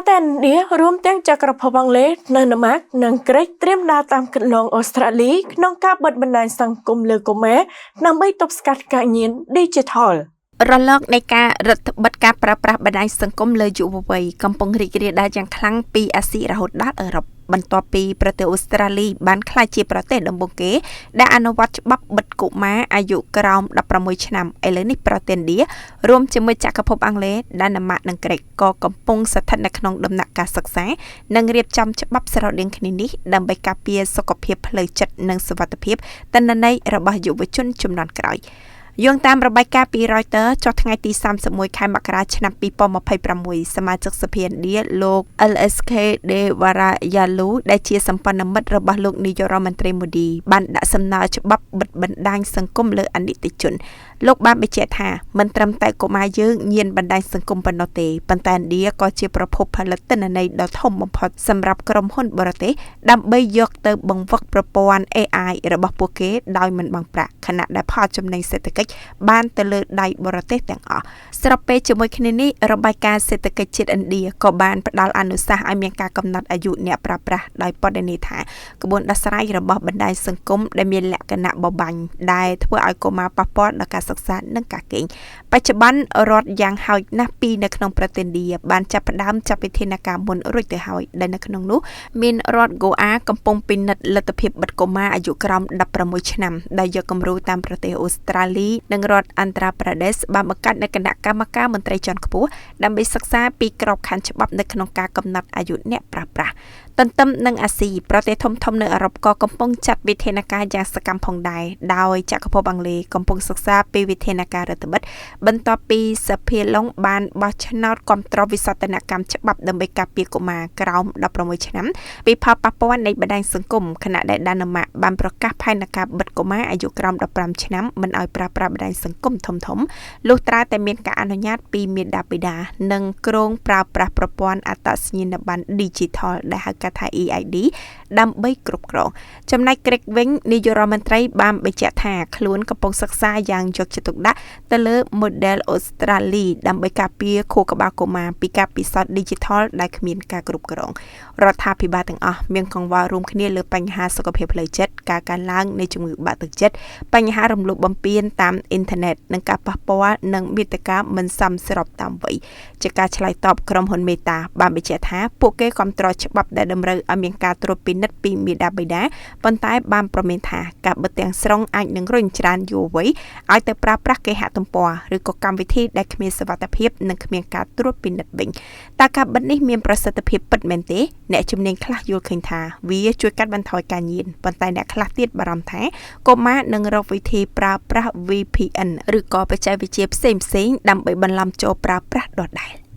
តែឥណ្ឌារួមទាំងចក្រភពអង់គ្លេសនៅណាម៉ាកនិងក្រិចត្រៀមដើរតាមគន្លងអូស្ត្រាលីក្នុងការបិទបណ្ដាញសង្គមលើកុមារដើម្បីទប់ស្កាត់ការញៀន Digital រលកនៃការរដ្ឋបិទការប្រើប្រាស់បណ្ដាញសង្គមលើយុវវ័យកំពុងរីករាលដាលយ៉ាងខ្លាំងពីអាស៊ីរហូតដល់អឺរ៉ុបបន្ទាប់ពីប្រទេសអូស្ត្រាលីបានក្លាយជាប្រទេសដំបូងគេដែលអនុវត្តច្បាប់បិទកុមារអាយុក្រោម16ឆ្នាំឥឡូវនេះប្រទេសឥណ្ឌារួមជាមួយចក្រភពអង់គ្លេសដាណឺម៉ាកនិងក្រិកក៏កំពុងស្ថិតនៅក្នុងដំណាក់កាលសិក្សានិងរៀបចំច្បាប់ស្រដៀងគ្នានេះដើម្បីការពារសុខភាពផ្លូវចិត្តនិងសុវត្ថិភាពទិន្នន័យរបស់យុវជនជំនាន់ក្រោយយោងតាមរបាយការណ៍ពី Reuters ចុះថ្ងៃទី31ខែមករាឆ្នាំ2026សមាជិកសភាឥណ្ឌាលោក LSK Devarayalu ដែលជាសម្ព័ន្ធមិត្តរបស់លោកនាយករដ្ឋមន្ត្រី Modi បានដាក់សំណើច្បាប់បិទបណ្ដាញសង្គមលើអនិច្ចជនលោកបានបញ្ជាក់ថាមិនត្រឹមតែកុមារយើងញៀនបណ្ដាញសង្គមប៉ុណ្ណោះទេប៉ុន្តែឥណ្ឌាក៏ជាប្រភពផលិតទិន្នន័យដ៏ធំបំផុតសម្រាប់ក្រុមហ៊ុនបរទេសដើម្បីយកទៅបង្វឹកប្រព័ន្ធ AI របស់ពួកគេដោយមិនបង់ប្រាក់ខណៈដែលផលចំណេញសេដ្ឋកិច្ចបានទៅលើដៃបរទេសទាំងអស់ស្របពេលជាមួយគ្នានេះរបាយការណ៍សេដ្ឋកិច្ចជាតិឥណ្ឌាក៏បានផ្ដល់អនុសាសន៍ឲ្យមានការកំណត់អាយុអ្នកប្រើប្រាស់ដោយពណ៌នាថាក្បួនដោះស្រាយរបស់បណ្ដាញសង្គមដែលមានលក្ខណៈបបាញ់ដែលធ្វើឲ្យកុមារប៉ះពាល់ដល់ការសិក្សានិងការគេងបច្ចុប្បន្នរដ្ឋយ៉ាងហោចណាស់ពីរនៅក្នុងប្រទេសឥណ្ឌាបានចាប់ផ្ដើមចាត់វិធានការមុនរួចទៅហើយដែលនៅក្នុងនោះមានរដ្ឋហ្គោអាកំពុងពិនិត្យលទ្ធភាពបិទកុមារអាយុក្រោម16ឆ្នាំដែលយកគំរូតាមប្រទេសអូស្ត្រាលីនិងរដ្ឋអាន្ត្រាប្រទេសបានបង្កើតនូវគណៈកម្មការមន្ត្រីជាន់ខ្ពស់ដើម្បីសិក្សាពីក្របខ័ណ្ឌច្បាប់នៅក្នុងការកំណត់អាយុអ្នកប្រើប្រាស់ទន្ទឹមនឹងអាស៊ីប្រទេសធំៗនៅអឺរ៉ុបក៏កំពុងចាត់វិធានការយ៉ាងសកម្មផងដែរដោយចក្រភពអង់គ្លេសកំពុងសិក្សាពីវិធានការរដ្ឋបិទបន្ទាប់ពីសភាឡុងបានបោះឆ្នោតគាំទ្រវិសោធនកម្មច្បាប់ដើម្បីការពារកុមារក្រោម16ឆ្នាំពីផលប៉ះពាល់នៃបណ្ដាញសង្គមខណៈដែលដាណឺម៉ាកបានប្រកាសផែនការបិទកុមារអាយុក្រោម15ឆ្នាំមិនឲ្យប្រើប្រាស់បណ្ដាញសង្គមធំៗលុះត្រាតែមានការអនុញ្ញាតពីមាតាបិតានិងគ្រោងប្រើប្រាស់ប្រព័ន្ធអត្តសញ្ញាណប័ណ្ណ Digital ដែលហៅកាត់ថា EID ដើម្បីគ្រប់គ្រងចំណែកក្រិកវិញនាយករដ្ឋមន្ត្រីបានបញ្ជាក់ថាខ្លួនកំពុងសិក្សាយ៉ាងយកចិត្តទុកដាក់ទៅលើ model អូស្ត្រាលីដើម្បីការពារខួរក្បាលកុមារពីការពិសោធន៍ Digital ដែលគ្មានការគ្រប់គ្រងរដ្ឋាភិបាលទាំងអស់មានកង្វល់រួមគ្នាលើបញ្ហាសុខភាពផ្លូវចិត្តការកើនឡើងនៃជំងឺបាក់ទឹកចិត្តបញ្ហារំលោភបំពានតាមអ៊ីនធឺណិតនិងការប៉ះពាល់នឹងមាតិកាមិនសមស្របតាមវ័យជាការឆ្លើយតបក្រុមហ៊ុនមេតាបានបញ្ជាក់ថាពួកគេគាំទ្រច្បាប់ដែលតម្រូវឲ្យមានការត្រួតពិនិត្យពីមាតាបិតាប៉ុន្តែបានប្រមានថាការបិទទាំងស្រុងអាចនឹងរុញច្រានយុវវ័យឲ្យទៅប្រើប្រាស់គេហទំព័រឬក៏កម្មវិធីដែលគ្មានសុវត្ថិភាពនិងគ្មានការត្រួតពិនិត្យវិញតើការបិទនេះមានប្រសិទ្ធភាពពិតមែនទេអ្នកជំនាញខ្លះយល់ឃើញថាវាជួយកាត់បន្ថយការញៀនប៉ុន្តែអ្នកខ្លះទៀតបារម្ភថាកុមារនឹងរកវិធីប្រើប្រាស់ VPN ឬក៏បច្ចេកវិទ្យាផ្សេងៗដើម្បីបន្លំចូលប្រើប្រាស់ដដែល